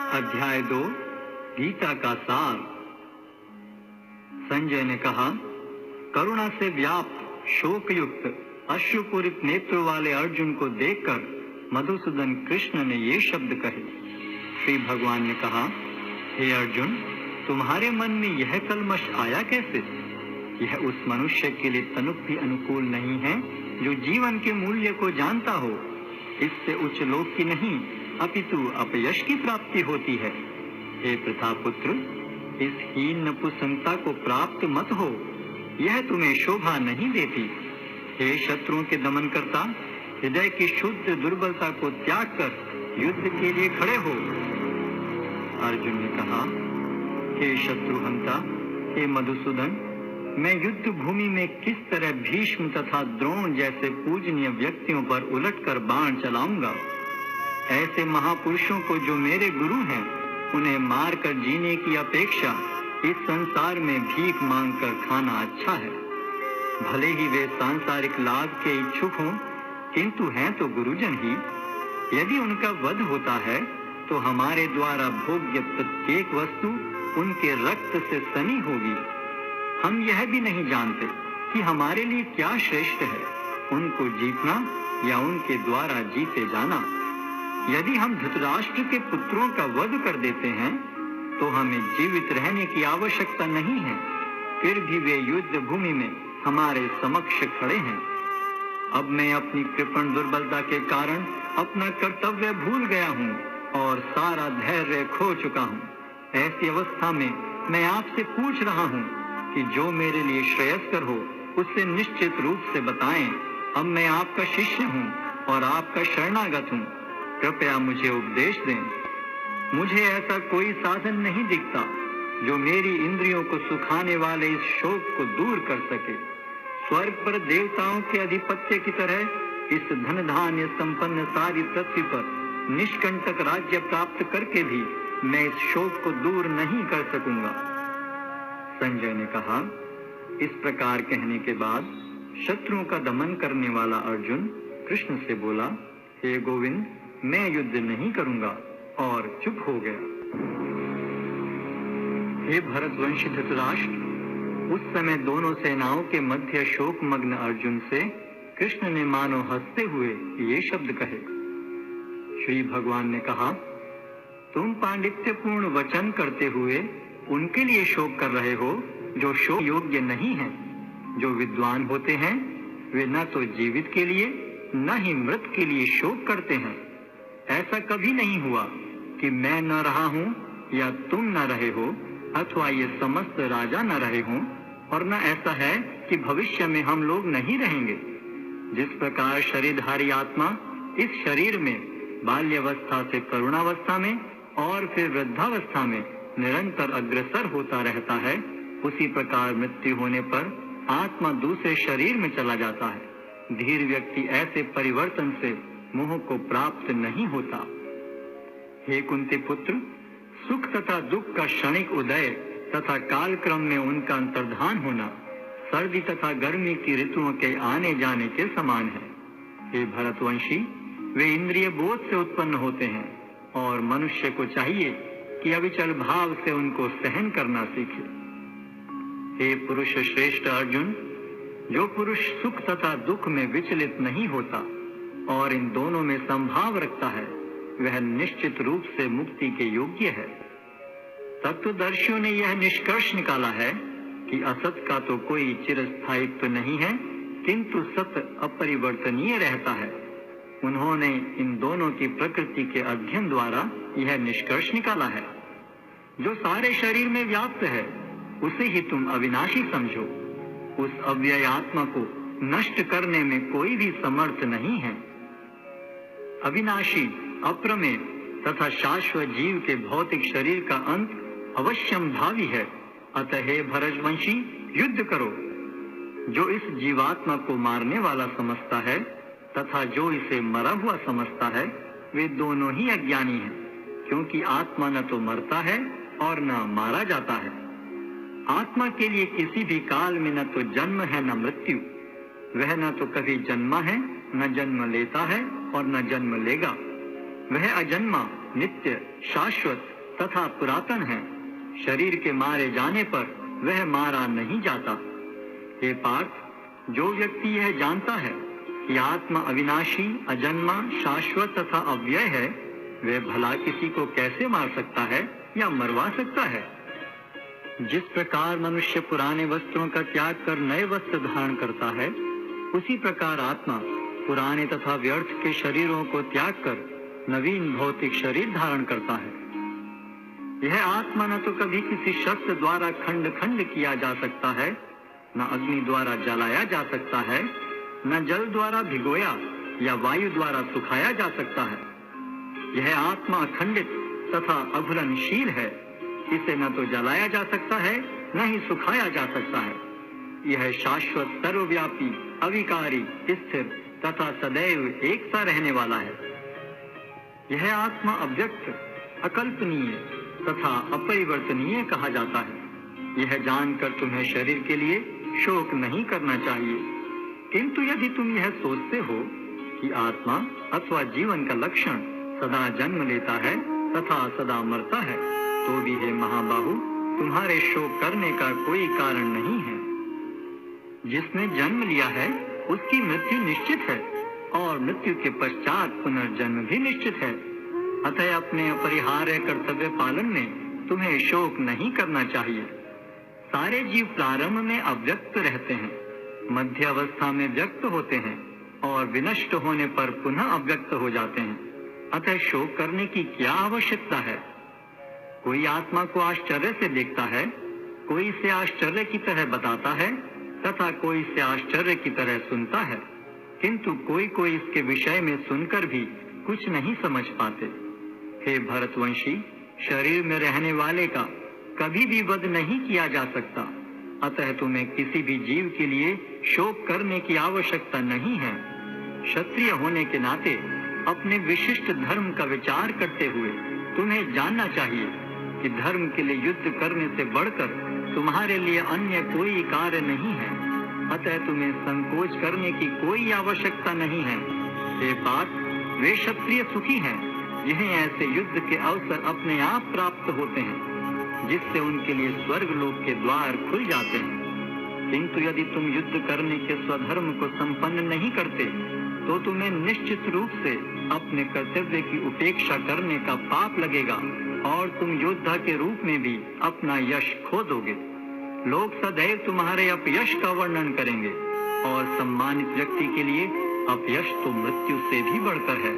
अध्याय 2 गीता का सार। संजय ने कहा, करुणा से व्याप्त शोकयुक्त अश्रुपूरित नेत्रों वाले अर्जुन को देखकर मधुसूदन कृष्ण ने ये शब्द कहे। श्री भगवान ने कहा, हे अर्जुन, तुम्हारे मन में यह कलमश आया कैसे? यह उस मनुष्य के लिए तनिक भी अनुकूल नहीं है जो जीवन के मूल्य को जानता हो। इससे उच्च लोक की नहीं अपितु अपयश की प्राप्ति होती है। हे प्रतापुत्र, इस हीन नपुंसकता को प्राप्त मत हो, यह तुम्हें शोभा नहीं देती। हे शत्रुओं के दमन करता, हृदय की शुद्ध दुर्बलता को त्याग कर युद्ध के लिए खड़े हो। अर्जुन ने कहा, हे शत्रुहंता, हे मधुसूदन, मैं युद्ध भूमि में किस तरह भीष्म तथा द्रोण जैसे पूजनीय व्यक्तियों पर उलटकर बाण चलाऊंगा? ऐसे महापुरुषों को जो मेरे गुरु हैं, उन्हें मारकर जीने की अपेक्षा इस संसार में भीख मांगकर खाना अच्छा है। भले ही वे सांसारिक लाभ के इच्छुक हों, किंतु हैं तो गुरुजन ही। यदि उनका वध होता है तो हमारे द्वारा भोग्य प्रत्येक वस्तु उनके रक्त से सनी होगी। हम यह भी नहीं जानते कि हमारे लिए क्या श्रेष्ठ है, उनको जीतना या उनके द्वारा जीते जाना। यदि हम धृतराष्ट्र के पुत्रों का वध कर देते हैं तो हमें जीवित रहने की आवश्यकता नहीं है, फिर भी वे युद्ध भूमि में हमारे समक्ष खड़े हैं। अब मैं अपनी कृपण दुर्बलता के कारण अपना कर्तव्य भूल गया हूँ और सारा धैर्य खो चुका हूँ। ऐसी अवस्था में मैं आपसे पूछ रहा हूँ कि जो मेरे लिए श्रेयस्कर हो उससे निश्चित रूप से बताएं। अब मैं आपका शिष्य हूँ और आपका शरणागत हूँ, कृपया मुझे उपदेश दें। मुझे ऐसा कोई साधन नहीं दिखता जो मेरी इंद्रियों को सुखाने वाले इस शोक को दूर कर सके। स्वर्ग पर देवताओं के अधिपत्य की तरह इस धन धान्य संपन्न सारी पृथ्वी पर निष्कंटक राज्य प्राप्त करके भी मैं इस शोक को दूर नहीं कर सकूंगा। संजय ने कहा, इस प्रकार कहने के बाद शत्रुओं का दमन करने वाला अर्जुन कृष्ण से बोला, हे गोविंद, मैं युद्ध नहीं करूंगा, और चुप हो गया। हे भरतवंशी धृतराष्ट्र, उस समय दोनों सेनाओं के मध्य शोकमग्न अर्जुन से कृष्ण ने मानो हंसते हुए ये शब्द कहे। श्री भगवान ने कहा, तुम पांडित्यपूर्ण वचन करते हुए उनके लिए शोक कर रहे हो जो शोक योग्य नहीं है। जो विद्वान होते हैं वे न तो जीवित के लिए न ही मृत के लिए शोक करते हैं। ऐसा कभी नहीं हुआ कि मैं न रहा हूं या तुम न रहे हो, अथवा ये समस्त राजा न रहे हों, और न ऐसा है कि भविष्य में हम लोग नहीं रहेंगे। जिस प्रकार शरीरधारी आत्मा इस शरीर में बाल्यावस्था से करुणावस्था में और फिर वृद्धावस्था में निरंतर अग्रसर होता रहता है, उसी प्रकार मृत्यु होने पर आत्मा दूसरे शरीर में चला जाता है। धीर व्यक्ति ऐसे परिवर्तन से मोह को प्राप्त नहीं होता। हे कुंती पुत्र, सुख तथा दुख का क्षणिक उदय तथा कालक्रम में उनका अंतर्धान होना सर्दी तथा गर्मी की ऋतुओं के आने जाने के समान है। हे भरतवंशी, वे इंद्रिय बोध से उत्पन्न होते हैं और मनुष्य को चाहिए कि अविचल भाव से उनको सहन करना सीखे। हे पुरुष श्रेष्ठ अर्जुन, जो पुरुष सुख तथा दुख में विचलित नहीं होता और इन दोनों में संभाव रखता है, वह निश्चित रूप से मुक्ति के योग्य है। तत्वदर्शियों ने यह निष्कर्ष निकाला है कि असत का तो कोई चिरस्थायित्व नहीं है, किंतु सत अपरिवर्तनीय रहता है। उन्होंने इन दोनों की प्रकृति के अध्ययन द्वारा यह निष्कर्ष निकाला है। जो सारे शरीर में व्याप्त है उसे ही तुम अविनाशी समझो। उस अव्यय आत्मा को नष्ट करने में कोई भी समर्थ नहीं है। अविनाशी, अप्रमेय तथा शाश्वत जीव के भौतिक शरीर का अंत अवश्यम भावी है। अतः हे भरतवंशी, युद्ध करो। जो इस जीवात्मा को मारने वाला समझता है तथा जो इसे मरा हुआ समझता है, वे दोनों ही अज्ञानी हैं, क्योंकि आत्मा न तो मरता है और न मारा जाता है। आत्मा के लिए किसी भी काल में न तो जन्म है न मृत्यु। वह न तो कभी जन्मा है, न जन्म लेता है और न जन्म लेगा। वह अजन्मा, नित्य, शाश्वत तथा पुरातन है। शरीर के मारे जाने पर वह मारा नहीं जाता। हे पार्थ, जो व्यक्ति यह जानता है कि आत्मा अविनाशी, अजन्मा, शाश्वत तथा अव्यय है, वह भला किसी को कैसे मार सकता है या मरवा सकता है? जिस प्रकार मनुष्य पुराने वस्त्रों का त्याग कर नए वस्त्र धारण करता है, उसी प्रकार आत्मा पुराने तथा व्यर्थ के शरीरों को त्याग कर नवीन भौतिक शरीर धारण करता है। यह आत्मा न तो कभी किसी शस्त्र द्वारा खंड खंड किया जा सकता है, न अग्नि द्वारा जलाया जा सकता है, न जल द्वारा भिगोया या वायु द्वारा सुखाया जा सकता है। यह आत्मा अखंडित तथा अघुलनशील है। इसे न तो जलाया जा सकता है, न ही सुखाया जा सकता है। यह शाश्वत, सर्वव्यापी, अविकारी, स्थिर तथा सदैव एक सा रहने वाला है। यह आत्मा अव्यक्त, अकल्पनीय तथा अपरिवर्तनीय कहा जाता है। यह जानकर तुम्हें शरीर के लिए शोक नहीं करना चाहिए। किंतु यदि तुम यह सोचते हो कि आत्मा अथवा जीवन का लक्षण सदा जन्म लेता है तथा सदा मरता है, तो भी हे महाबाहु, तुम्हारे शोक करने का कोई कारण नहीं है। जिसने जन्म लिया है उसकी मृत्यु निश्चित है और मृत्यु के पश्चात पुनर्जन्म भी निश्चित है। अतः अपने अपरिहार्य कर्तव्य पालन में तुम्हें शोक नहीं करना चाहिए। सारे जीव प्रारंभ में अव्यक्त रहते हैं, मध्य अवस्था में व्यक्त होते हैं और विनष्ट होने पर पुनः अव्यक्त हो जाते हैं। अतः शोक करने की क्या आवश्यकता है? कोई आत्मा को आश्चर्य से देखता है, कोई इसे आश्चर्य की तरह बताता है तथा कोई इसे आश्चर्य की तरह सुनता है, किंतु कोई कोई इसके विषय में सुनकर भी कुछ नहीं समझ पाते। हे भरतवंशी, शरीर में रहने वाले का कभी भी वध नहीं किया जा सकता। अतः तुम्हें किसी भी जीव के लिए शोक करने की आवश्यकता नहीं है। क्षत्रिय होने के नाते अपने विशिष्ट धर्म का विचार करते हुए तुम्हें जानना चाहिए कि धर्म के लिए युद्ध करने से बढ़कर तुम्हारे लिए अन्य कोई कार्य नहीं है। अतः तुम्हें संकोच करने की कोई आवश्यकता नहीं है। हे पार्थ, वे क्षत्रिय सुखी हैं जिन्हें ऐसे युद्ध के अवसर अपने आप प्राप्त होते हैं, जिससे उनके लिए स्वर्ग लोक के द्वार खुल जाते हैं। किंतु यदि तुम युद्ध करने के स्वधर्म को संपन्न नहीं करते, तो तुम्हें निश्चित रूप से अपने कर्तव्य की उपेक्षा करने का पाप लगेगा और तुम योद्धा के रूप में भी अपना यश खो दोगे। लोग सदैव तुम्हारे अपयश का वर्णन करेंगे और सम्मानित व्यक्ति के लिए अपयश तो मृत्यु से भी बढ़कर है।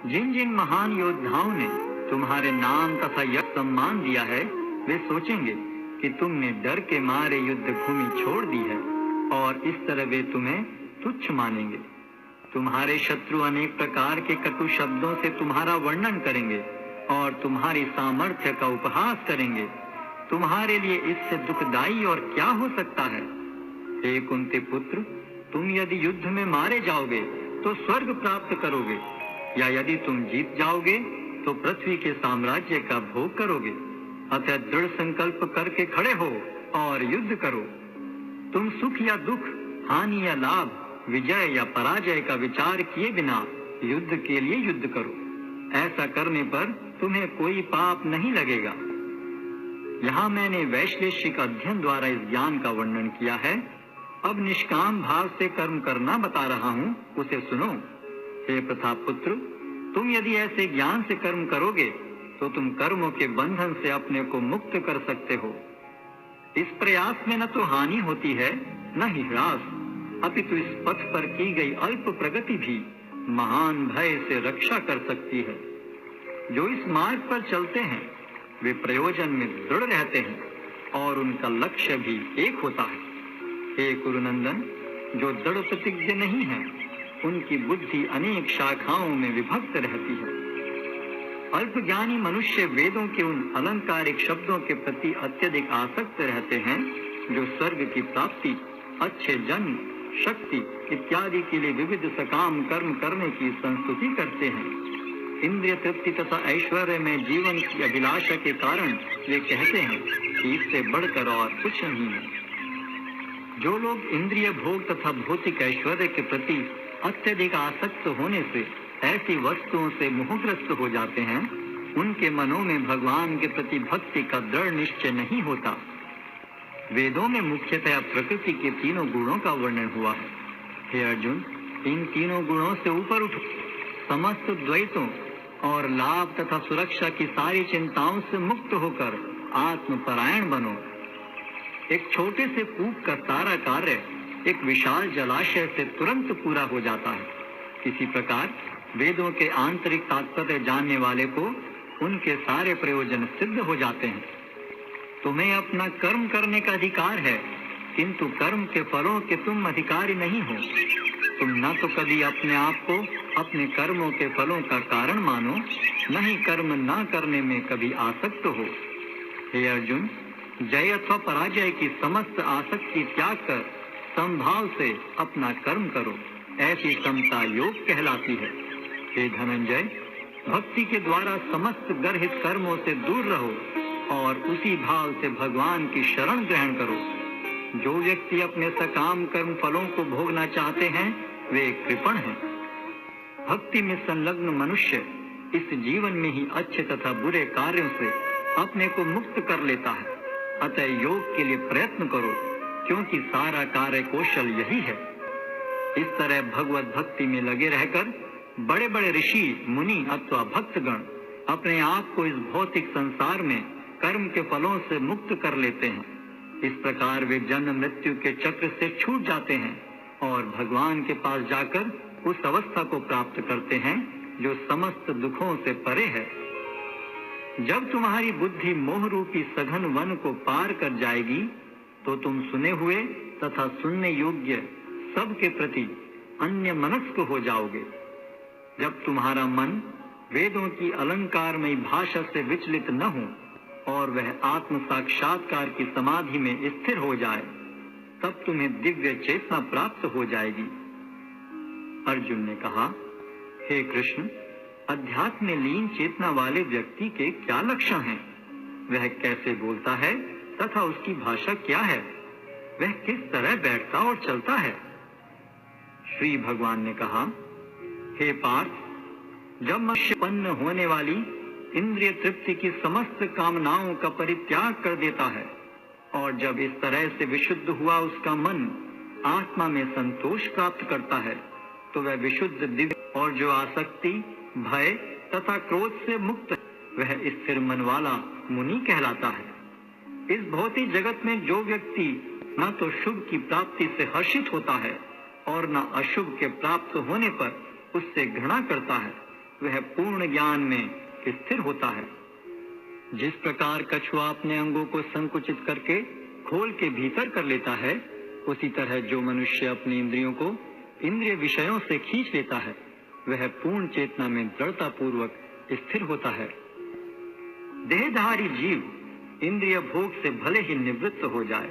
जिन जिन महान योद्धाओं ने तुम्हारे नाम तथा यश सम्मान दिया है, वे सोचेंगे कि तुमने डर के मारे युद्ध भूमि छोड़ दी है और इस तरह वे तुम्हें तुच्छ मानेंगे। तुम्हारे शत्रु अनेक प्रकार के कटु शब्दों से तुम्हारा वर्णन करेंगे और तुम्हारी सामर्थ्य का उपहास करेंगे। तुम्हारे लिए इससे दुखदाई और क्या हो सकता है? हे कुंती पुत्र, तुम यदि युद्ध में मारे जाओगे तो स्वर्ग प्राप्त करोगे, या यदि तुम जीत जाओगे तो पृथ्वी के साम्राज्य का भोग करोगे। अतः दृढ़ संकल्प करके खड़े हो और युद्ध करो। तुम सुख या दुख, हानि या लाभ, विजय या पराजय का विचार किए बिना युद्ध के लिए युद्ध करो। ऐसा करने पर तुम्हें कोई पाप नहीं लगेगा। यहाँ मैंने वैश्लेषिक अध्ययन द्वारा इस ज्ञान का वर्णन किया है। अब निष्काम भाव से कर्म करना बता रहा हूँ, उसे सुनो। हे प्रतापपुत्र, तुम यदि ऐसे ज्ञान से कर्म करोगे तो तुम कर्मों के बंधन से अपने को मुक्त कर सकते हो। इस प्रयास में न तो हानि होती है न ही ह्रास, अपितु इस पथ पर की गई अल्प प्रगति भी महान भय से रक्षा कर सकती है। जो इस मार्ग पर चलते हैं वे प्रयोजन में दृढ़ रहते हैं और उनका लक्ष्य भी एक होता है। हे कुरुनंदन, जो दृढ़ प्रतिज्ञ नहीं है उनकी बुद्धि अनेक शाखाओं में विभक्त रहती है। अल्पज्ञानी मनुष्य वेदों के उन अलंकारिक शब्दों के प्रति अत्यधिक आसक्त रहते हैं जो स्वर्ग की प्राप्ति, अच्छे जन्म, शक्ति इत्यादि के लिए विविध सकाम कर्म करने की संस्तुति करते हैं। इंद्रिय तृप्ति तथा ऐश्वर्य में जीवन की अभिलाषा के कारण वे कहते हैं कि इससे बढ़कर और कुछ नहीं है। जो लोग इंद्रिय भोग तथा भौतिक ऐश्वर्य के प्रति अत्यधिक आसक्त होने से ऐसी वस्तुओं से मोहग्रस्त हो जाते हैं, उनके मनों में भगवान के प्रति भक्ति का दृढ़ निश्चय नहीं होता। वेदों में मुख्यतया प्रकृति के तीनों गुणों का वर्णन हुआ है। हे अर्जुन, इन तीनों गुणों से ऊपर उठो, समस्त द्वैतों और लाभ तथा सुरक्षा की सारी चिंताओं से मुक्त होकर आत्मपरायण बनो। एक छोटे से कूप का सारा कार्य एक विशाल जलाशय से तुरंत पूरा हो जाता है। इसी प्रकार वेदों के आंतरिक तात्पर्य जानने वाले को उनके सारे प्रयोजन सिद्ध हो जाते हैं। तुम्हें अपना कर्म करने का अधिकार है, किंतु कर्म के फलों के तुम अधिकारी नहीं हो। तुम न तो कभी अपने आप को अपने कर्मों के फलों का कारण मानो, न ही कर्म न करने में कभी आसक्त हो। हे अर्जुन, जय अथवा पराजय की समस्त आसक्ति त्याग कर समभाव से अपना कर्म करो। ऐसी समता योग कहलाती है। हे धनंजय, भक्ति के द्वारा समस्त गर्हित कर्मों से दूर रहो और उसी भाव से भगवान की शरण ग्रहण करो। जो व्यक्ति अपने सकाम कर्म फलों को भोगना चाहते हैं वे कृपण हैं। भक्ति में संलग्न मनुष्य इस जीवन में ही अच्छे तथा बुरे कार्यों से अपने को मुक्त कर लेता है। अतः योग के लिए प्रयत्न करो, क्योंकि सारा कार्य कौशल यही है। इस तरह भगवत भक्ति में लगे रहकर बड़े बड़े ऋषि मुनि अथवा भक्तगण अपने आप को इस भौतिक संसार में कर्म के फलों से मुक्त कर लेते हैं। इस प्रकार वे जन्म मृत्यु के चक्र से छूट जाते हैं और भगवान के पास जाकर उस अवस्था को प्राप्त करते हैं जो समस्त दुखों से परे है। जब तुम्हारी बुद्धि मोह रूपी सघन वन को पार कर जाएगी तो तुम सुने हुए तथा सुनने योग्य सबके प्रति अन्य मनस्क हो जाओगे। जब तुम्हारा मन वेदों की अलंकारमयी भाषा से विचलित न हो और वह आत्म साक्षात्कार की समाधि में स्थिर हो जाए, तब तुम्हें दिव्य चेतना प्राप्त हो जाएगी। अर्जुन ने कहा, हे कृष्ण, अध्यात्म में लीन चेतना वाले व्यक्ति के क्या लक्षण हैं? वह कैसे बोलता है तथा उसकी भाषा क्या है? वह किस तरह बैठता और चलता है? श्री भगवान ने कहा, हे पार्थ, जब मनुष्य उत्पन्न होने वाली इंद्रिय तृप्ति की समस्त कामनाओं का परित्याग कर देता है और जब इस तरह से विशुद्ध हुआ उसका मन आत्मा में संतोष प्राप्त करता है, तो वह विशुद्ध दिव्य और जो आसक्ति, भय तथा क्रोध से मुक्त वह स्थिर मन वाला मुनि कहलाता है। इस भौतिक जगत में जो व्यक्ति न तो शुभ की प्राप्ति से हर्षित होता है और न अशुभ के प्राप्त होने पर उससे घृणा करता है, वह पूर्ण ज्ञान में स्थिर होता है। जिस प्रकार कछुआ अपने अंगों को संकुचित करके खोल के भीतर कर लेता है, उसी तरह जो मनुष्य अपनी इंद्रियों को इंद्रिय विषयों से खींच लेता है, वह पूर्ण चेतना में दृढ़ता पूर्वक स्थिर होता है। देहधारी जीव इंद्रिय भोग से भले ही निवृत्त हो जाए,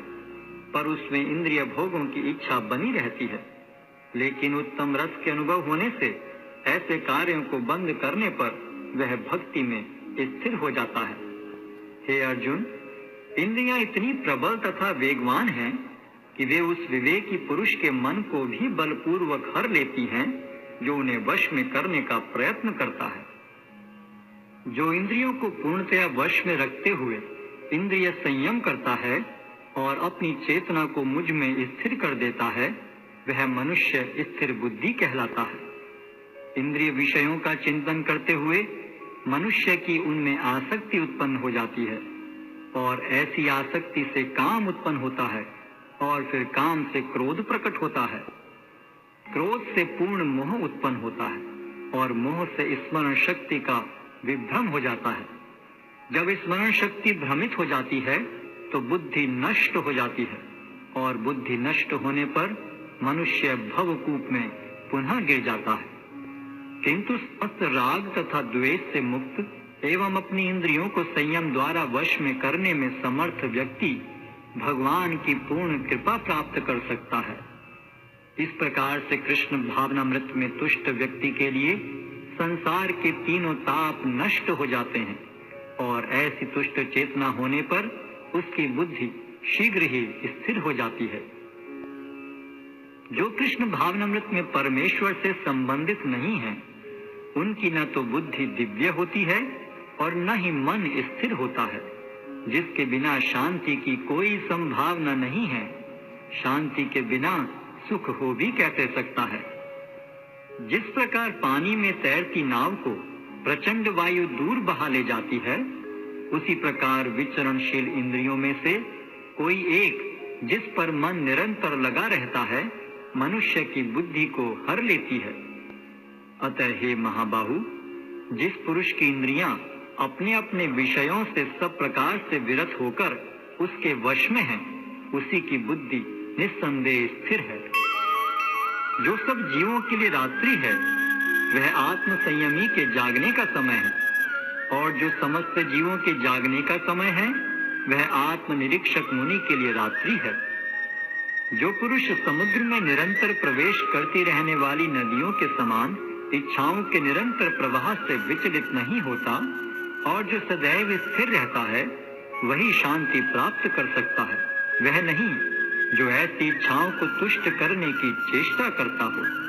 पर उसमें इंद्रिय भोगों की इच्छा बनी रहती है। लेकिन उत्तम रस के अनुभव होने से ऐसे कार्यों को बंद करने पर वह भक्ति में स्थिर हो जाता है। हे अर्जुन, इंद्रियां इतनी प्रबल तथा वेगवान हैं कि वे उस विवेकी पुरुष के मन को भी बलपूर्वक हर लेती हैं जो उन्हें वश में करने का प्रयत्न करता है। जो इंद्रियों को पूर्णतया वश में रखते हुए इंद्रिय संयम करता है और अपनी चेतना को मुझ में स्थिर कर देता है, वह मनुष्य स्थिर बुद्धि कहलाता है। इंद्रिय विषयों का चिंतन करते हुए मनुष्य की उनमें आसक्ति उत्पन्न हो जाती है और ऐसी आसक्ति से काम उत्पन्न होता है और फिर काम से क्रोध प्रकट होता है। क्रोध से पूर्ण मोह उत्पन्न होता है और मोह से स्मरण शक्ति का विभ्रम हो जाता है। जब स्मरण शक्ति भ्रमित हो जाती है तो बुद्धि नष्ट हो जाती है और बुद्धि नष्ट होने पर मनुष्य भवकूप में पुनः गिर जाता है। किंतु समस्त राग तथा द्वेष से मुक्त एवं अपनी इंद्रियों को संयम द्वारा वश में करने में समर्थ व्यक्ति भगवान की पूर्ण कृपा प्राप्त कर सकता है। इस प्रकार से कृष्ण भावनामृत में तुष्ट व्यक्ति के लिए संसार के तीनों ताप नष्ट हो जाते हैं और ऐसी तुष्ट चेतना होने पर उसकी बुद्धि शीघ्र ही स्थिर हो जाती है। जो कृष्ण भावनामृत में परमेश्वर से संबंधित नहीं है, उनकी न तो बुद्धि दिव्य होती है और न ही मन स्थिर होता है। जिसके बिना शांति की कोई संभावना नहीं है, शांति के बिना सुख हो भी कैसे सकता है। जिस प्रकार पानी में तैरती नाव को प्रचंड वायु दूर बहा ले जाती है, उसी प्रकार विचरणशील इंद्रियों में से कोई एक जिस पर मन निरंतर लगा रहता है, मनुष्य की बुद्धि को हर लेती है। अतः हे महाबाहु, जिस पुरुष की इंद्रियां अपने अपने विषयों से सब प्रकार से विरत होकर उसके वश में है, उसी की बुद्धि निस्संदेह स्थिर है। जो सब जीवों के लिए रात्रि है, वह आत्म संयमी के जागने का समय है, और जो समस्त जीवों के जागने का समय है, वह आत्म निरीक्षक मुनि के लिए रात्रि है। जो पुरुष समुद्र में निरंतर प्रवेश करती रहने वाली नदियों के समान इच्छाओं के निरंतर प्रवाह से विचलित नहीं होता और जो सदैव स्थिर रहता है, वही शांति प्राप्त कर सकता है, वह नहीं जो ऐसी इच्छाओं को तुष्ट करने की चेष्टा करता हो।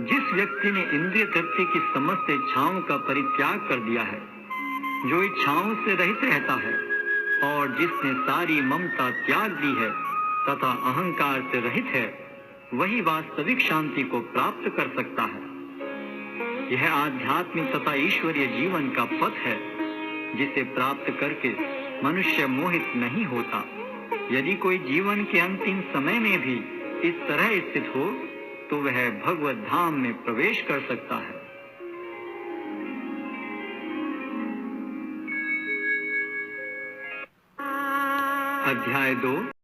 जिस व्यक्ति ने इंद्रिय तृप्ति की समस्त इच्छाओं का परित्याग कर दिया है, जो इच्छाओं से रहित रहता है और जिसने सारी ममता त्याग दी है तथा अहंकार से रहित है, वही वास्तविक शांति को प्राप्त कर सकता है। यह आध्यात्मिक तथा ईश्वरीय जीवन का पथ है, जिसे प्राप्त करके मनुष्य मोहित नहीं होता। यदि कोई जीवन के अंतिम समय में भी इस तरह स्थित हो, तो वह भगवत धाम में प्रवेश कर सकता है। अध्याय 2